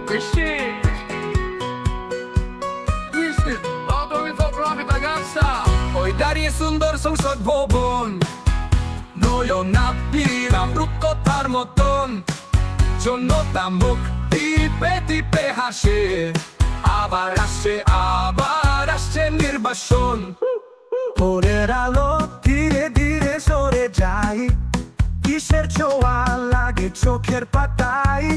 Questi Autori folklore ragazza Poi darie সুন্দর সংসদ ভবন নয়ন নাপিরাম রূপকথার মতন জনতা মুক্তি টিপে হাসে আবার আসছে নির্বাসন ভোরের আলো ধীরে ধীরে সরে যায় কিসের ছোঁয়া লাগে চোখের পাতায়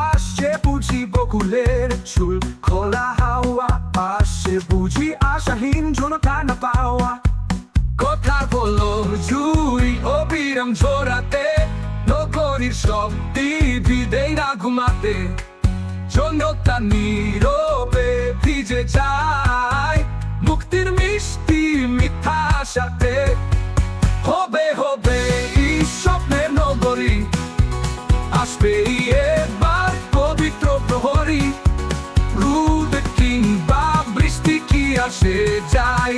আসছে বুঝি বকুলের চুল খোলা হাওয়া আসছে বুঝি আশাহীন জনতা না পাওয়া কথা বলো জুই অবিরাম ঝরাতে নগরীর সব টিভি দেই না ঘুমাতে জনতা নীরবে ভিজে যায় মুক্তির মিষ্টি মিঠা আশাতে হবে এই স্বপ্নের নগরী আসবে এবার পবিত্র প্রহরী রোদ কিংবা বৃষ্টি কি আসে যায়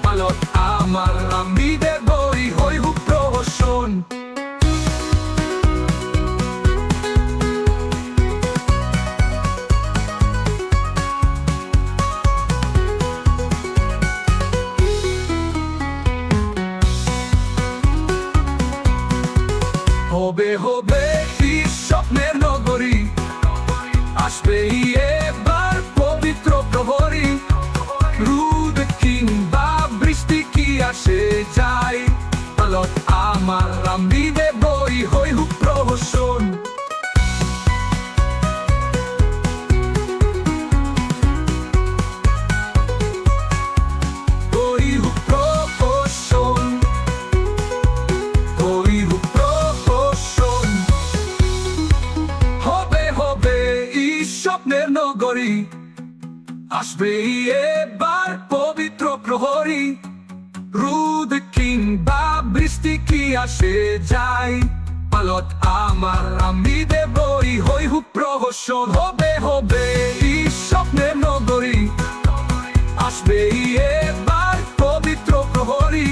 পালক আমার আমি দেবই হই হুক প্রহসন হবে এই স্বপ্নের নগরী আসবে এবার পবিত্র প্রহরী রোদ কিংবা বৃষ্টি কি আসে যায় পালক আমার আমি দেবই হই হুক প্রহসন স্বপ্নের নগরী আসবে এবার পবিত্র প্রহরী রোদ কিংবা বৃষ্টি কি আসে যায় পালক আমার আমি দেবই হই হুক প্রহসন হবে এই স্বপ্নের নগরী আসবে এবার পবিত্র প্রহরী